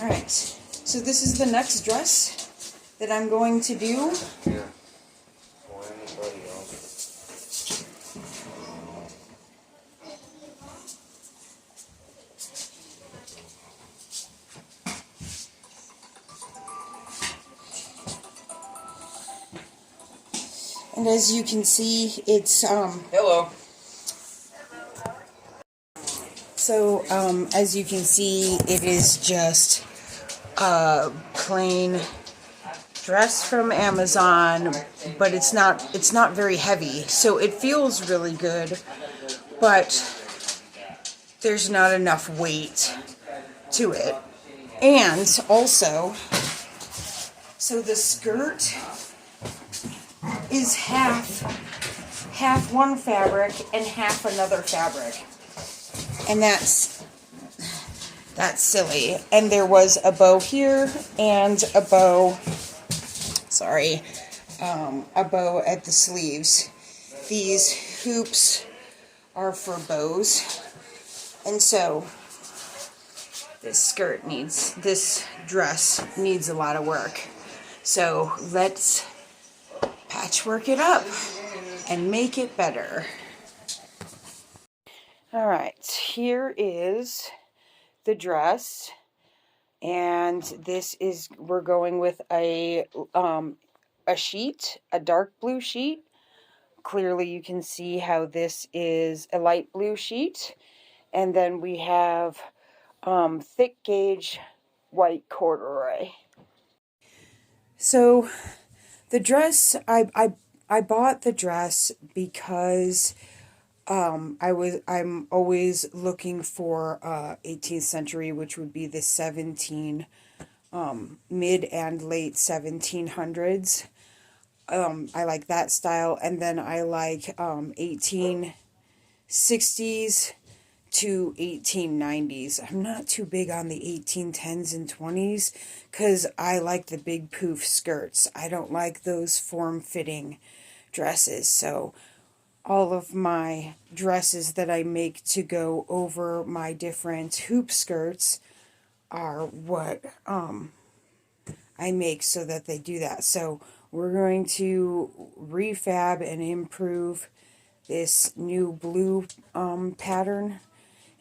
Alright, so this is the next dress that I'm going to do. Yeah. Or anybody else. And as you can see, it's Hello. So, as you can see, it is just a plain dress from Amazon, but it's not very heavy. So it feels really good, but there's not enough weight to it. And also, so the skirt is half one fabric and half another fabric. And that's silly. And there was a bow here and a bow, a bow at the sleeves. These hoops are for bows. And so this dress needs a lot of work. So let's patchwork it up and make it better. All right, here is the dress, and we're going with a sheet, a dark blue sheet. Clearly you can see how this is a light blue sheet, and then we have thick gauge white corduroy. So the dress, I bought the dress because I'm always looking for 18th century, which would be the mid and late 1700s. I like that style, and then I like 1860s to 1890s. I'm not too big on the 1810s and 20s because I like the big poof skirts. I don't like those form-fitting dresses, so all of my dresses that I make to go over my different hoop skirts are what I make so that they do that. So we're going to refab and improve this new blue pattern,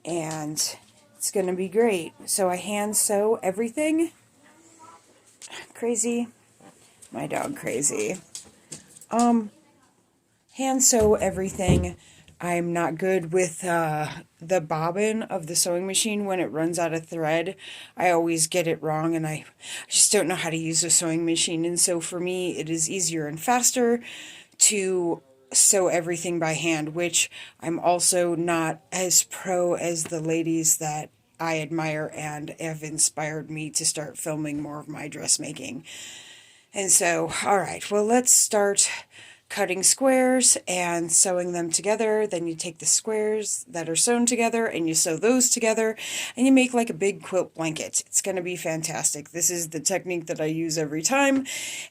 and it's going to be great. So I hand sew everything. Crazy. My dog crazy. Hand sew everything. I'm not good with the bobbin of the sewing machine when it runs out of thread. I always get it wrong, and I just don't know how to use a sewing machine. And so for me, it is easier and faster to sew everything by hand, which I'm also not as pro as the ladies that I admire and have inspired me to start filming more of my dressmaking. And so, all right, well, let's start cutting squares and sewing them together. Then you take the squares that are sewn together and you sew those together, and you make like a big quilt blanket. It's going to be fantastic. This is the technique that I use every time.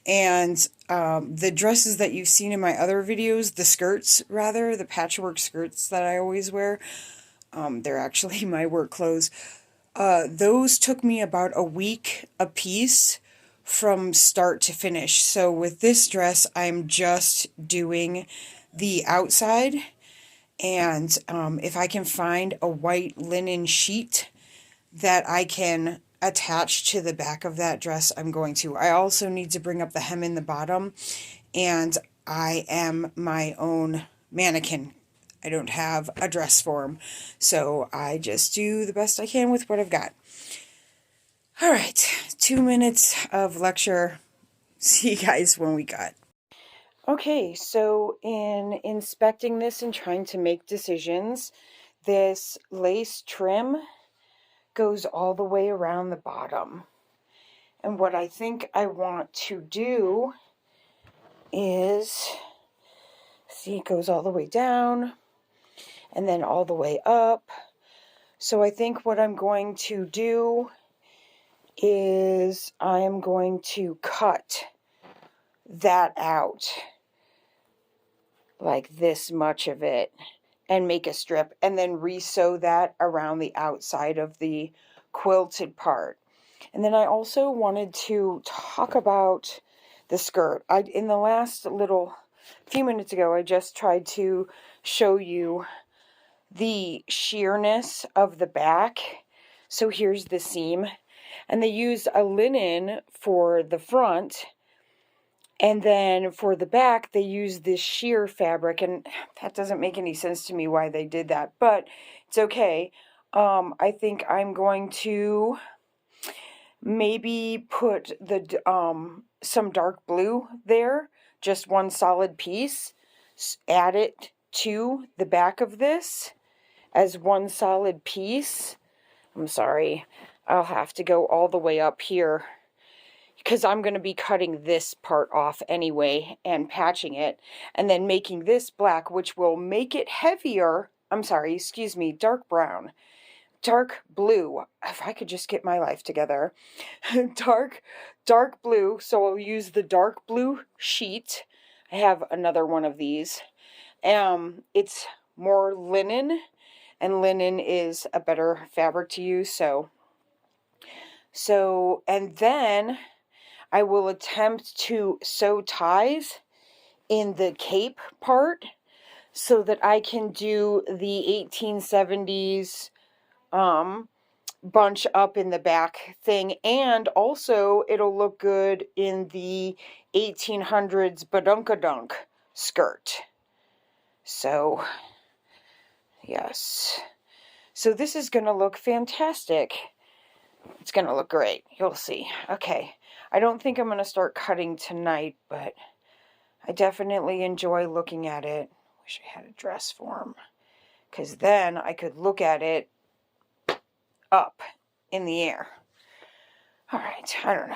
And the dresses that you've seen in my other videos, the skirts rather, the patchwork skirts that I always wear, they're actually my work clothes. Those took me about a week a piece from start to finish. So with this dress, I'm just doing the outside, and if I can find a white linen sheet that I can attach to the back of that dress, I'm going to. I also need to bring up the hem in the bottom, and I am my own mannequin. I don't have a dress form, so I just do the best I can with what I've got. All right, 2 minutes of lecture. See you guys when we cut. Okay, so in inspecting this and trying to make decisions, this lace trim goes all the way around the bottom. And what I think I want to do is, see, it goes all the way down and then all the way up. So I think what I'm going to do is I am going to cut that out, like this much of it, and make a strip, and then re-sew that around the outside of the quilted part. And then I also wanted to talk about the skirt. In the last little few minutes ago, I just tried to show you the sheerness of the back. So here's the seam. And they used a linen for the front. And then for the back, they used this sheer fabric. And that doesn't make any sense to me why they did that. But it's okay. I think I'm going to maybe put the some dark blue there, just one solid piece, add it to the back of this as one solid piece. I'm sorry, I'll have to go all the way up here because I'm going to be cutting this part off anyway and patching it and then making this black, which will make it heavier. I'm sorry, excuse me, dark brown. Dark blue, if I could just get my life together. dark blue, so I'll use the dark blue sheet. I have another one of these. It's more linen, and linen is a better fabric to use, so, and then I will attempt to sew ties in the cape part so that I can do the 1870s bunch up in the back thing, and also it'll look good in the 1800s badunkadunk skirt. So yes, so this is gonna look fantastic. It's gonna look great, you'll see. Okay, I don't think I'm gonna start cutting tonight, but I definitely enjoy looking at it. Wish I had a dress form, because then I could look at it up in the air. All right, I don't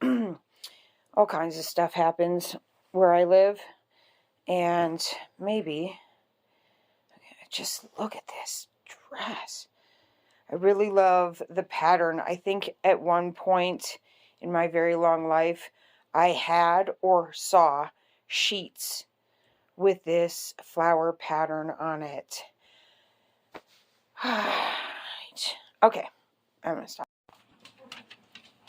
know. All kinds of stuff happens where I live, and maybe, just look at this dress. I really love the pattern. I think at one point in my very long life, I had or saw sheets with this flower pattern on it. Okay, I'm gonna stop.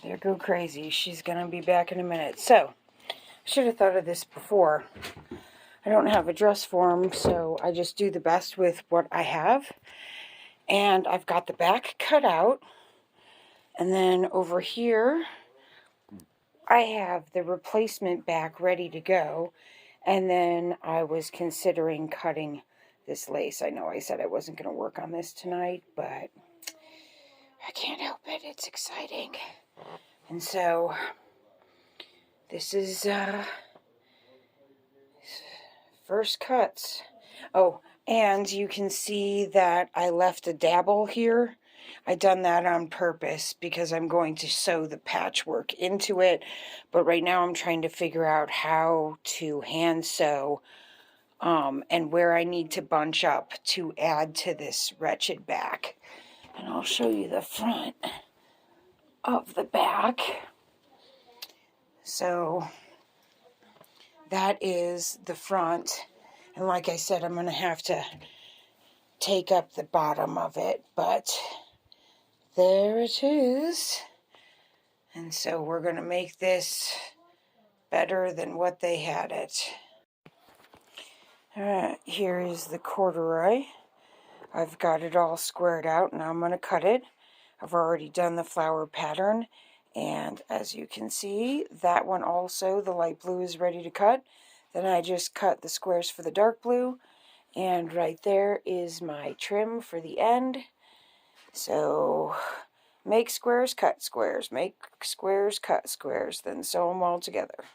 There go Crazy. She's gonna be back in a minute. So, I should have thought of this before. I don't have a dress form, so I just do the best with what I have. And I've got the back cut out. And then over here, I have the replacement back ready to go. And then I was considering cutting this lace. I know I said I wasn't going to work on this tonight, but I can't help it. It's exciting. And so, this is first cuts. Oh, and you can see that I left a dabble here. I done that on purpose because I'm going to sew the patchwork into it. But right now I'm trying to figure out how to hand sew and where I need to bunch up to add to this wretched back. And I'll show you the front of the back. So that is the front. And like I said, I'm going to have to take up the bottom of it. But there it is. And so we're going to make this better than what they had it. Alright, here is the corduroy. I've got it all squared out. Now I'm going to cut it. I've already done the flower pattern. And as you can see, that one also, the light blue is ready to cut. Then I just cut the squares for the dark blue. And right there is my trim for the end. So, make squares, cut squares. Make squares, cut squares. Then sew them all together.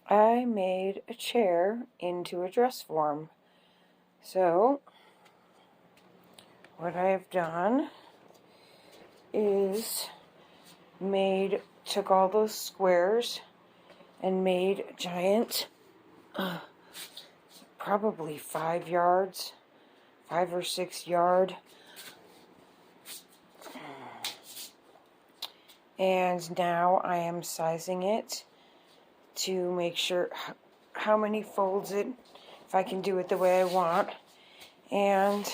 I made a chair into a dress form. So, what I have done is took all those squares and made a giant, probably 5 yards, 5 or 6 yard. And now I am sizing it to make sure how many folds if I can do it the way I want. And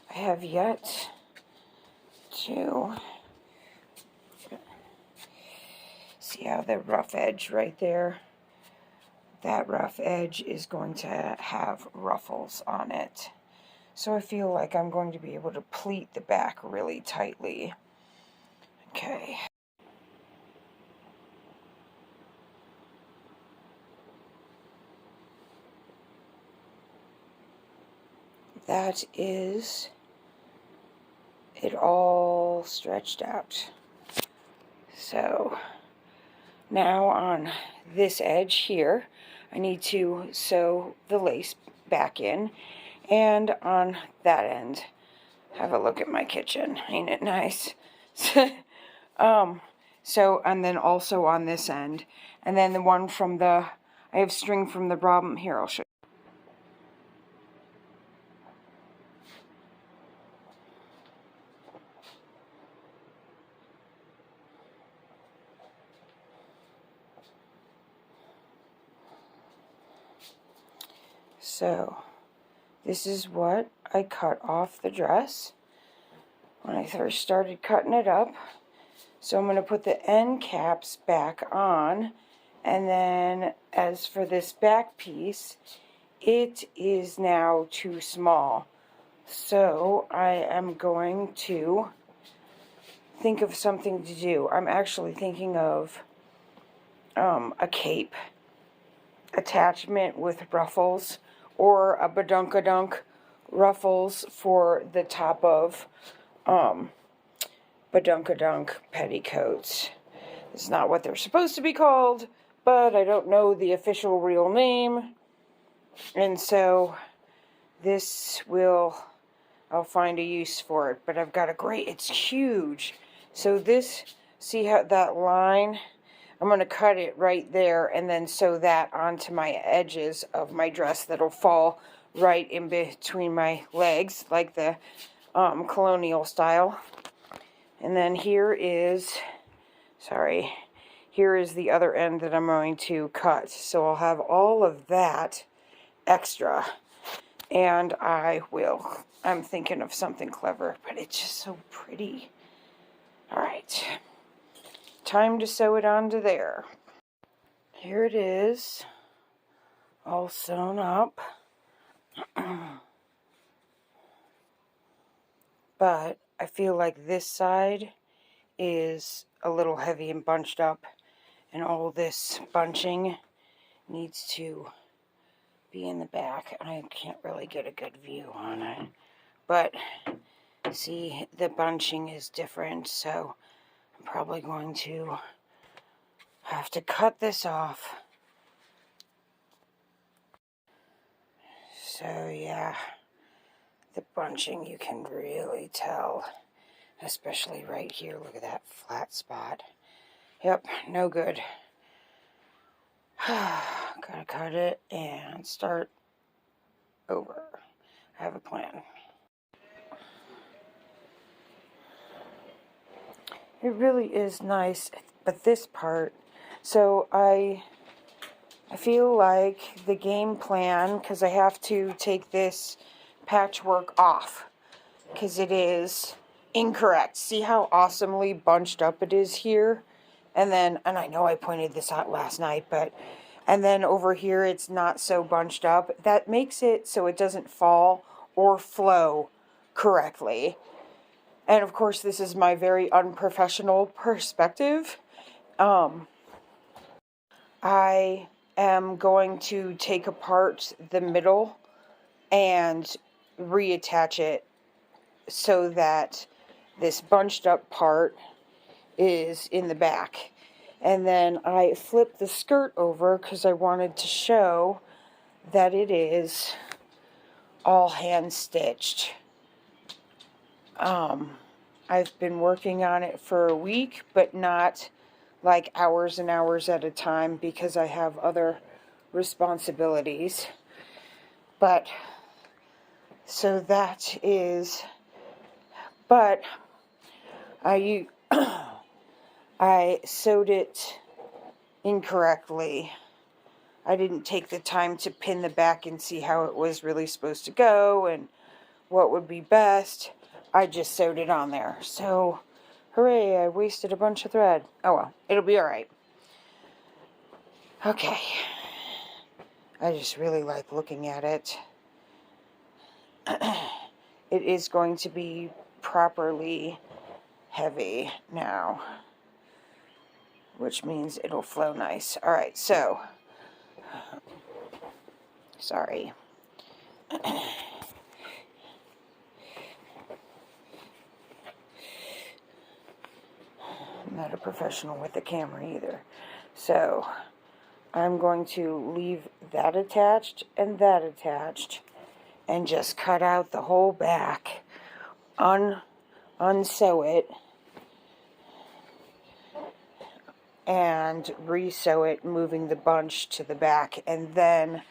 I have yet to see how the rough edge right there, that rough edge is going to have ruffles on it. So I feel like I'm going to be able to pleat the back really tightly. Okay. That is it all stretched out. So now on this edge here, I need to sew the lace back in, and on that end, have a look at my kitchen. Ain't it nice? So, and then also on this end, and then the one from I have string from the bottom here, I'll show you. So, this is what I cut off the dress when I first started cutting it up. So I'm going to put the end caps back on, and then as for this back piece, it is now too small. So I am going to think of something to do. I'm actually thinking of a cape attachment with ruffles, or a badunkadunk ruffles for the top of badunkadunk petticoats. It's not what they're supposed to be called, but I don't know the official real name, and so I'll find a use for it. But I've got it's huge. So see how that line, I'm going to cut it right there and then sew that onto my edges of my dress that'll fall right in between my legs, like the colonial style. And then here is the other end that I'm going to cut. So I'll have all of that extra. And I'm thinking of something clever, but it's just so pretty. Alright. Time to sew it onto there. Here it is, all sewn up. But I feel like this side is a little heavy and bunched up, and all this bunching needs to be in the back. I can't really get a good view on it, but see, the bunching is different, so I'm probably going to have to cut this off. So yeah, the bunching you can really tell, especially right here. Look at that flat spot. Yep, no good. Gotta cut it and start over. I have a plan. It really is nice, but this part, so I feel like the game plan, because I have to take this patchwork off, because it is incorrect. See how awesomely bunched up it is here? And I know I pointed this out last night, and then over here it's not so bunched up. That makes it so it doesn't fall or flow correctly. And of course, this is my very unprofessional perspective. I am going to take apart the middle and reattach it so that this bunched up part is in the back. And then I flipped the skirt over because I wanted to show that it is all hand stitched. I've been working on it for a week, but not like hours and hours at a time because I have other responsibilities. But so that is, but I I sewed it incorrectly. I didn't take the time to pin the back and see how it was really supposed to go and what would be best. I just sewed it on there. So, hooray, I wasted a bunch of thread. Oh well, it'll be alright. Okay. I just really like looking at it. It is going to be properly heavy now, which means it'll flow nice. Alright, so, sorry. I'm not a professional with the camera either. So, I'm going to leave that attached and that attached and just cut out the whole back, unsew it, and re-sew it, moving the bunch to the back. And then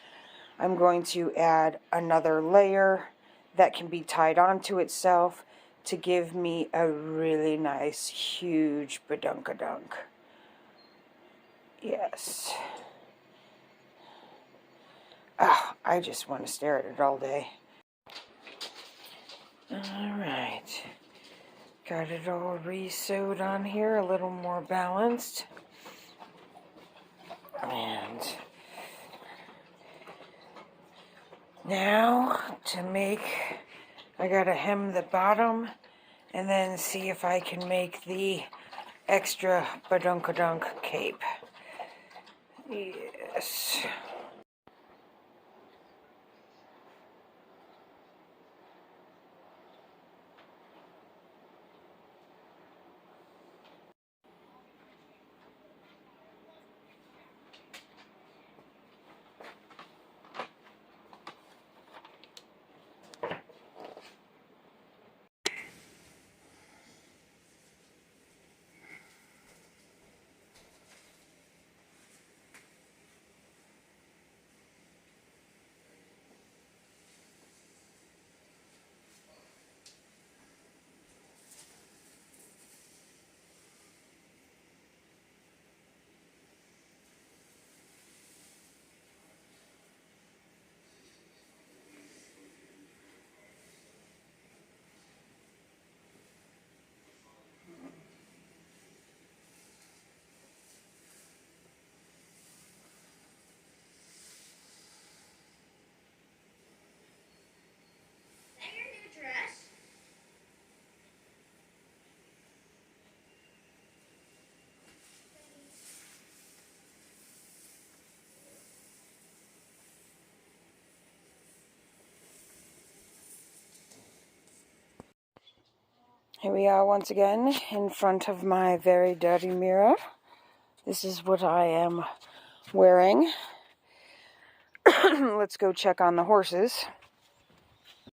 I'm going to add another layer that can be tied onto itself to give me a really nice, huge badunkadunk. Yes. Oh, I just want to stare at it all day. Alright. Got it all re-sewed on here, a little more balanced. And now to make, I gotta hem the bottom and then see if I can make the extra badunkadunk cape. Yes. Here we are once again in front of my very dirty mirror. This is what I am wearing. Let's go check on the horses.